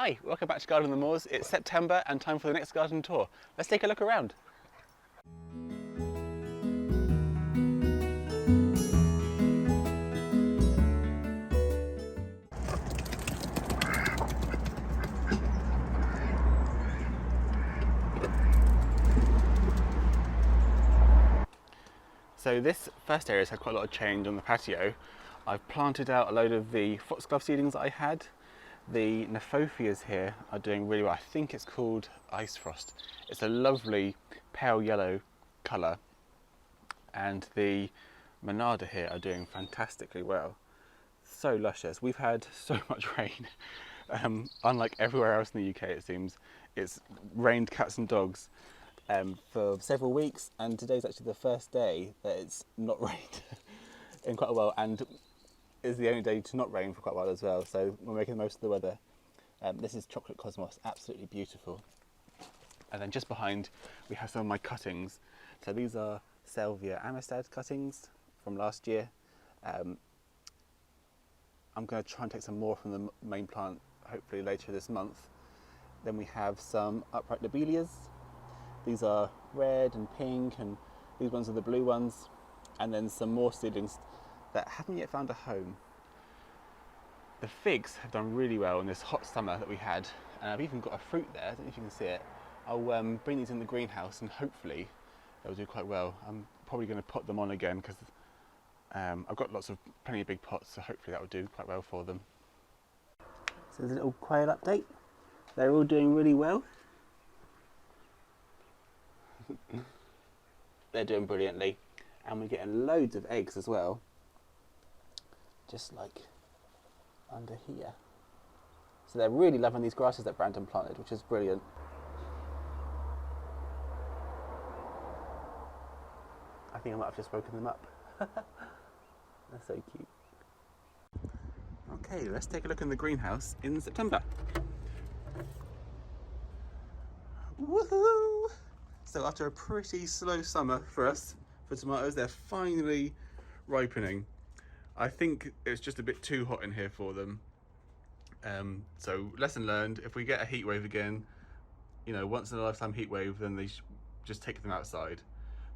Hi, welcome back to Garden on the Moors. It's September and time for the next garden tour. Let's take a look around. So this first area has had quite a lot of change on the patio. I've planted out a load of the foxglove seedlings that I had. The Nephophias here are doing really well. I think it's called Ice Frost. It's a lovely pale yellow colour. And the Monarda here are doing fantastically well. So luscious. We've had so much rain. Unlike everywhere else in the UK, it seems. It's rained cats and dogs for several weeks, and today's actually the first day that it's not rained in quite a while, and is the only day to not rain for quite a while as well, so we're making the most of the weather. This is Chocolate Cosmos, absolutely beautiful. And then just behind we have some of my cuttings. So these are Salvia Amistad cuttings from last year. I'm going to try and take some more from the main plant hopefully later this month. Then we have some upright lobelias. These are red and pink, and these ones are the blue ones. And then some more seedlings that haven't yet found a home. The figs have done really well in this hot summer that we had, and I've even got a fruit there. I don't know if you can see it. I'll bring these in the greenhouse and hopefully they'll do quite well. I'm probably going to pot them on again because I've got plenty of big pots, so hopefully that will do quite well for them. So there's a little quail update. They're all doing really well. They're doing brilliantly, and we're getting loads of eggs as well, just like under here. So they're really loving these grasses that Brandon planted, which is brilliant. I think I might have just woken them up. They're so cute. Okay, let's take a look in the greenhouse in September. Woohoo! So after a pretty slow summer for us, for tomatoes, they're finally ripening. I think it's just a bit too hot in here for them. So lesson learned, if we get a heat wave again, you know, once in a lifetime heat wave, then they just take them outside.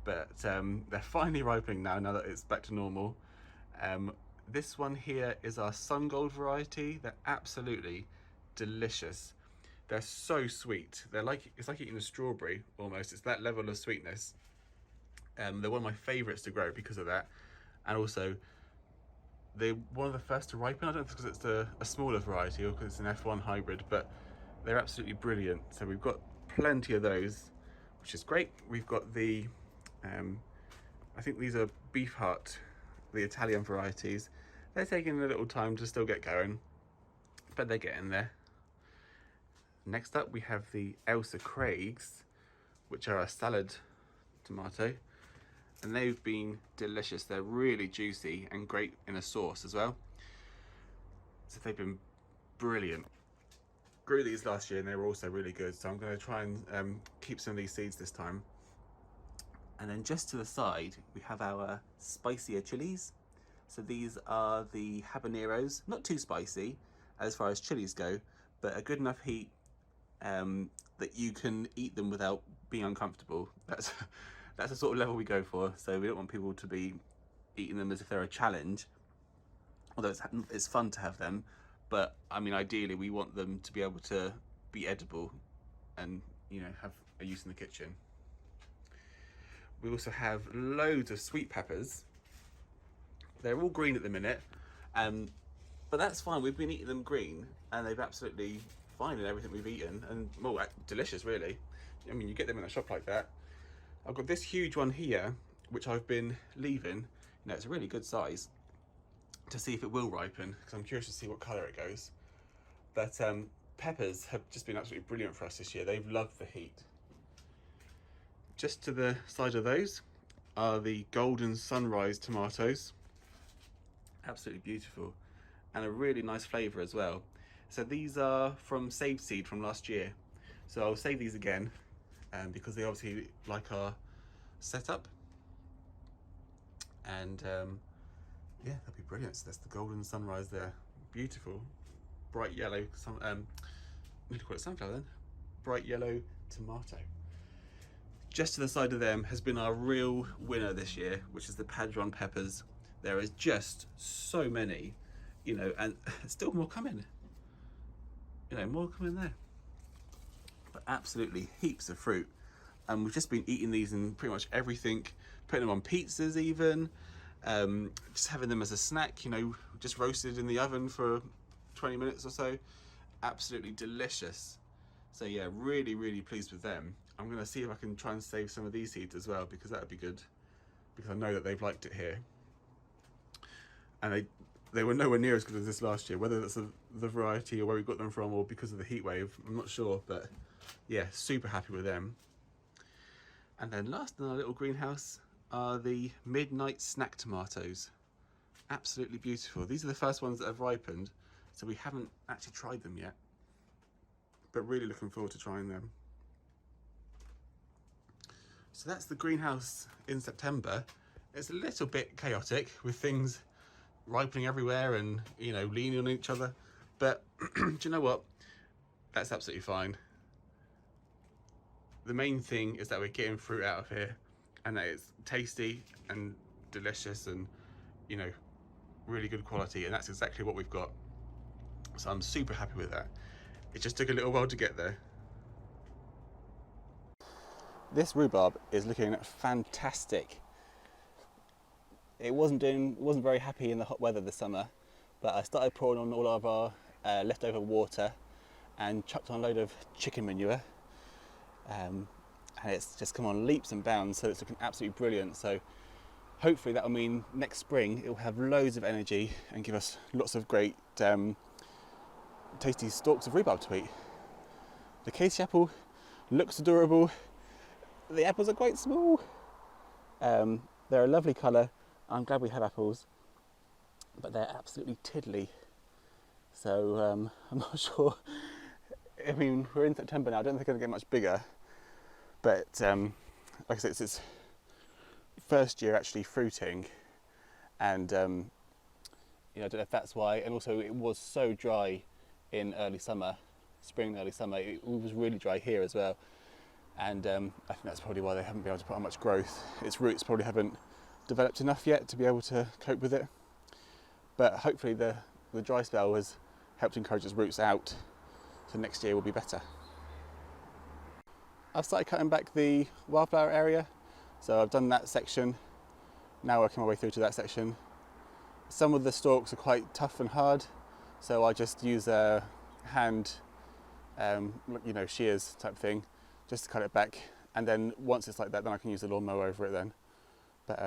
But they're finally ripening now that it's back to normal. This one here is our Sun Gold variety. They're absolutely delicious. They're so sweet. It's like eating a strawberry almost. It's that level of sweetness. They're one of my favourites to grow because of that. And also, they're one of the first to ripen. I don't know if it's because it's a smaller variety or because it's an F1 hybrid, but they're absolutely brilliant. So we've got plenty of those, which is great. We've got the, I think these are Beef Heart, the Italian varieties. They're taking a little time to still get going, but they're getting there. Next up we have the Elsa Craigs, which are a salad tomato, and they've been delicious. They're really juicy and great in a sauce as well. So they've been brilliant. Grew these last year and they were also really good, so I'm going to try and keep some of these seeds this time. And then just to the side we have our spicier chilies. So these are the habaneros, not too spicy as far as chilies go, but a good enough heat that you can eat them without being uncomfortable. That's the sort of level we go for. So we don't want people to be eating them as if they're a challenge, although it's fun to have them, but I mean ideally we want them to be able to be edible and, you know, have a use in the kitchen. We also have loads of sweet peppers. They're all green at the minute, but that's fine. We've been eating them green and they've absolutely fine in everything we've eaten, and well, delicious really. I mean, you get them in a shop like that. I've got this huge one here which I've been leaving. You know, it's a really good size, to see if it will ripen, because I'm curious to see what colour it goes. But peppers have just been absolutely brilliant for us this year. They've loved the heat. Just to the side of those are the Golden Sunrise tomatoes. Absolutely beautiful, and a really nice flavour as well. So these are from saved seed from last year. So I'll save these again because they obviously like our setup. And yeah, they'll be brilliant. So that's the Golden Sunrise there. Beautiful, bright yellow need to call it sunflower then, bright yellow tomato. Just to the side of them has been our real winner this year, which is the padron peppers. There is just so many, you know, and still more coming. You know, more coming there. But absolutely heaps of fruit. And we've just been eating these in pretty much everything, putting them on pizzas even, just having them as a snack, you know, just roasted in the oven for 20 minutes or so. Absolutely delicious. So yeah, really, really pleased with them. I'm gonna see if I can try and save some of these seeds as well, because that would be good, because I know that they've liked it here. And they were nowhere near as good as this last year, whether that's the variety or where we got them from or because of the heat wave, I'm not sure, but yeah, super happy with them. And then last in our little greenhouse are the midnight snack tomatoes. Absolutely beautiful. These are the first ones that have ripened, so we haven't actually tried them yet, but really looking forward to trying them. So that's the greenhouse in September. It's a little bit chaotic with things ripening everywhere and, you know, leaning on each other, but do you know what? That's absolutely fine. The main thing is that we're getting fruit out of here and that it's tasty and delicious and, you know, really good quality, and that's exactly what we've got. So I'm super happy with that. It just took a little while to get there. This rhubarb is looking fantastic. It wasn't very happy in the hot weather this summer, but I started pouring on all of our leftover water and chucked on a load of chicken manure, and it's just come on leaps and bounds, so it's looking absolutely brilliant. So hopefully that will mean next spring it will have loads of energy and give us lots of great tasty stalks of rhubarb to eat. The Casey apple looks adorable. The apples are quite small. They're a lovely colour. I'm glad we have apples, but they're absolutely tiddly. So I'm not sure. I mean, we're in September now. I don't think they're going to get much bigger. But like I said, it's its first year actually fruiting, and you know, I don't know if that's why. And also, it was so dry in early summer, spring, early summer. It was really dry here as well. And I think that's probably why they haven't been able to put on much growth. Its roots probably haven't developed enough yet to be able to cope with it. But hopefully the dry spell has helped encourage its roots out, so next year will be better. I've started cutting back the wildflower area, so I've done that section. Now working my way through to that section. Some of the stalks are quite tough and hard, so I just use a hand, you know, shears type thing, just to cut it back, and then once it's like that, then I can use the lawnmower over it then. But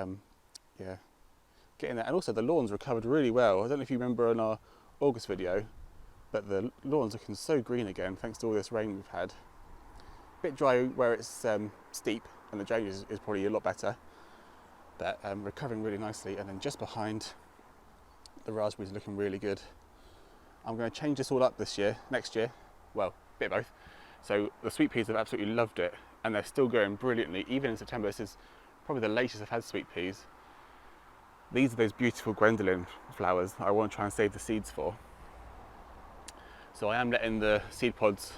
yeah, getting that. And also the lawn's recovered really well. I don't know if you remember in our August video, but the lawn's looking so green again thanks to all this rain we've had. A bit dry where it's steep, and the drainage is probably a lot better, but recovering really nicely. And then just behind, the raspberries are looking really good. I'm going to change this all up next year, well, a bit of both. So the sweet peas have absolutely loved it, and they're still growing brilliantly. Even in September, this is probably the latest I've had sweet peas. These are those beautiful Gwendolyn flowers I want to try and save the seeds for. So I am letting the seed pods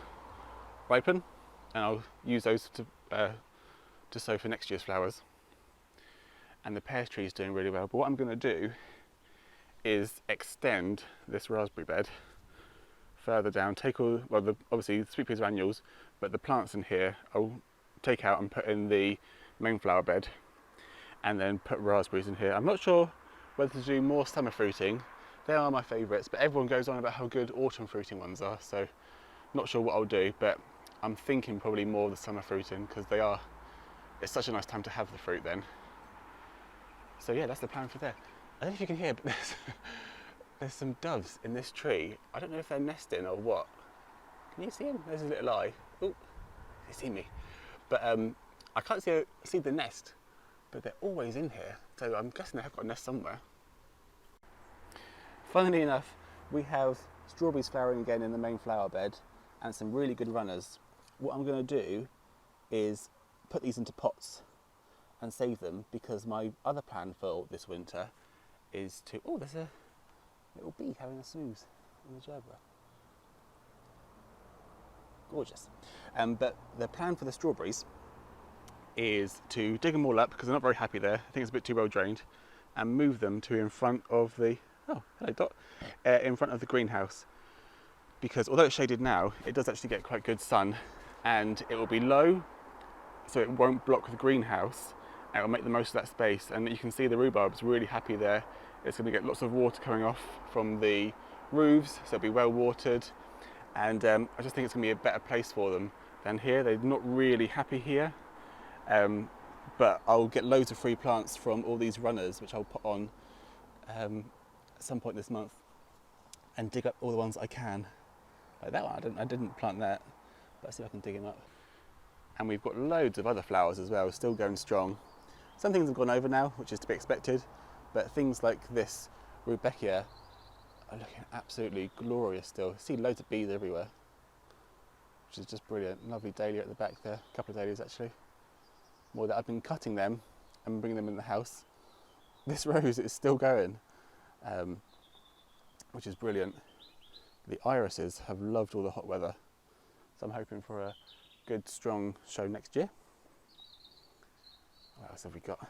ripen, and I'll use those to sow for next year's flowers. And the pear tree is doing really well. But what I'm going to do is extend this raspberry bed further down, take all, well, obviously the sweet peas are annuals, but the plants in here I'll take out and put in the main flower bed, and then put raspberries in here. I'm not sure whether to do more summer fruiting. They are my favourites, but everyone goes on about how good autumn fruiting ones are, so not sure what I'll do, but I'm thinking probably more of the summer fruiting, because it's such a nice time to have the fruit then. So yeah, that's the plan for there. I don't know if you can hear, but there's some doves in this tree. I don't know if they're nesting or what. Can you see them? There's a little eye. Oh, they see me. But I can't see the nest, but they're always in here. So I'm guessing they have got a nest somewhere. Funnily enough, we have strawberries flowering again in the main flower bed and some really good runners. What I'm going to do is put these into pots and save them, because my other plan for this winter is to, oh, there's a little bee having a snooze in the gerbera. gorgeous. But the plan for the strawberries is to dig them all up, because they're not very happy there. I think it's a bit too well drained, and move them to in front of the, oh, hello Dot, in front of the greenhouse. Because although it's shaded now, it does actually get quite good sun, and it will be low, so it won't block the greenhouse, and it will make the most of that space. And you can see the rhubarb's really happy there. It's going to get lots of water coming off from the roofs, so it'll be well watered. And I just think it's going to be a better place for them than here. They're not really happy here. But I'll get loads of free plants from all these runners, which I'll put on at some point this month, and dig up all the ones I can. Like that one, I didn't plant that, but I'll see if I can dig him up. And we've got loads of other flowers as well, still going strong. Some things have gone over now, which is to be expected, but things like this rudbeckia are looking absolutely glorious still. I see loads of bees everywhere, which is just brilliant. Lovely dahlia at the back there, a couple of dahlias actually. More that I've been cutting them and bringing them in the house. This rose is still going, which is brilliant. The irises have loved all the hot weather, so I'm hoping for a good strong show next year. What else have we got?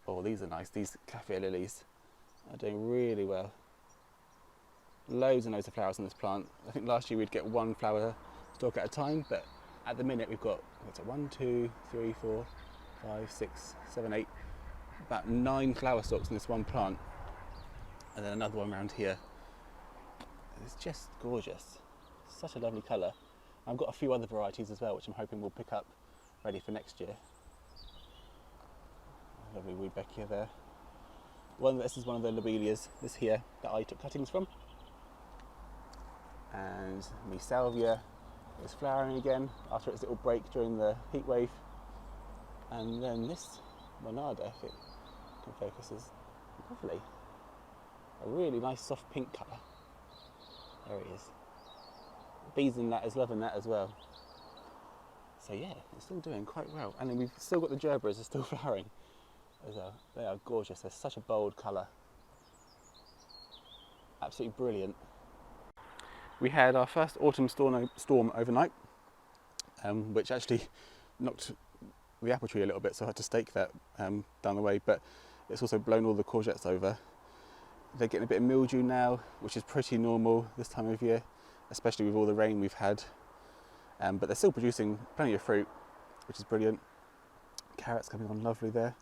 Oh, these are nice. These cafe lilies are doing really well. Loads and loads of flowers on this plant. I think last year we'd get one flower stalk at a time, but at the minute we've got, what's it, 1, 2, 3, 4, 5, 6, 7, 8, about 9 flower stalks in this one plant. And then another one around here. It's just gorgeous. Such a lovely colour. I've got a few other varieties as well, which I'm hoping will pick up ready for next year. Lovely rudbeckia there. This is one of the lobelias, this here, that I took cuttings from. And my salvia is flowering again after its little break during the heat wave. And then this monarda, if it can focus, is lovely. A really nice soft pink colour. There it is. Bees in that is loving that as well. So yeah, it's still doing quite well. And then we've still got the gerberas are still flowering as well. They are gorgeous. They're such a bold colour. Absolutely brilliant. We had our first autumn storm overnight, which actually knocked the apple tree a little bit, so I had to stake that down the way. But it's also blown all the courgettes over. They're getting a bit of mildew now, which is pretty normal this time of year, especially with all the rain we've had. But they're still producing plenty of fruit, which is brilliant. Carrots coming on lovely there.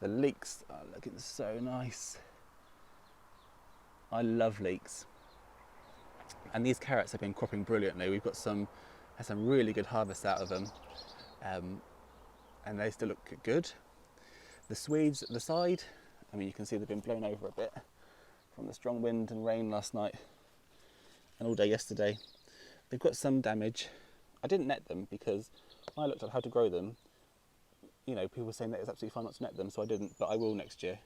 The leeks are looking so nice. I love leeks. And these carrots have been cropping brilliantly. We've got had some really good harvests out of them. And they still look good. The Swedes at the side, I mean, you can see they've been blown over a bit from the strong wind and rain last night and all day yesterday. They've got some damage. I didn't net them because when I looked at how to grow them, you know, people were saying that it's absolutely fine not to net them, so I didn't, but I will next year.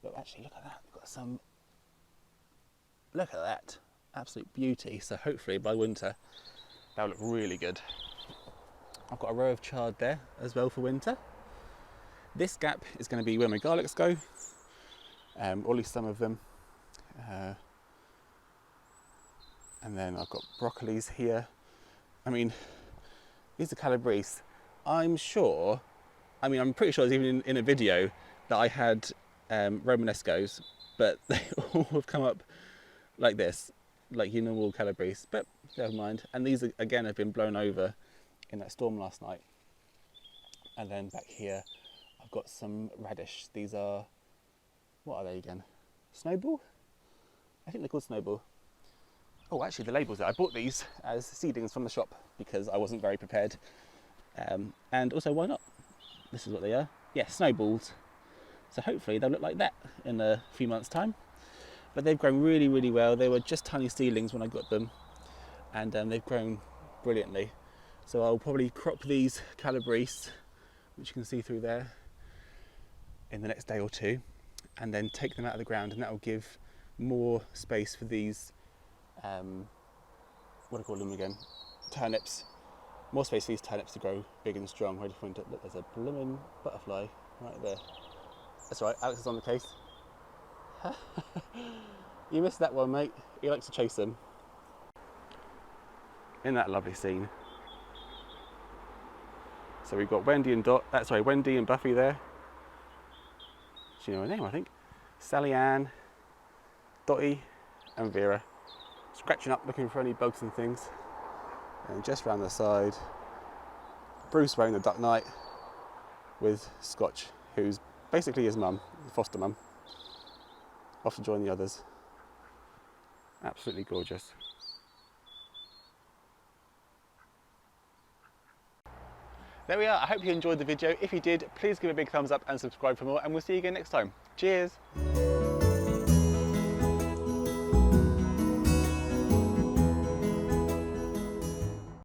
But actually, look at that. We've got some, look at that. Absolute beauty. So hopefully by winter, that'll look really good. I've got a row of chard there as well for winter. This gap is going to be where my garlics go, or at least some of them. And then I've got broccolis here. I mean, these are calabrese. I'm pretty sure it's even in a video that I had Romanescos, but they all have come up like this, like your normal calabrese, but never mind. And these again have been blown over in that storm last night. And then back here, I've got some radish. These are, what are they again? Snowball? I think they're called snowball. Oh, actually the labels there. I bought these as seedlings from the shop because I wasn't very prepared. And also, why not? This is what they are. Yeah, snowballs. So hopefully they'll look like that in a few months' time. But they've grown really, really well. They were just tiny seedlings when I got them, and they've grown brilliantly. So I'll probably crop these calabrese, which you can see through there, in the next day or two, and then take them out of the ground, and that will give more space for these, what do I call them again? Turnips. More space for these turnips to grow big and strong, ready for winter. Look, there's a blooming butterfly right there. That's right, Alex is on the case. You missed that one, mate. He likes to chase them. Isn't that a lovely scene? So we've got Wendy and Wendy and Buffy there. Do you know her name, I think? Sally Ann, Dottie and Vera. Scratching up, looking for any bugs and things. And just round the side, Bruce wearing the duck night with Scotch, who's basically his mum, foster mum, off to join the others. Absolutely gorgeous. There we are. I hope you enjoyed the video. If you did, please give a big thumbs up and subscribe for more, and we'll see you again next time. Cheers!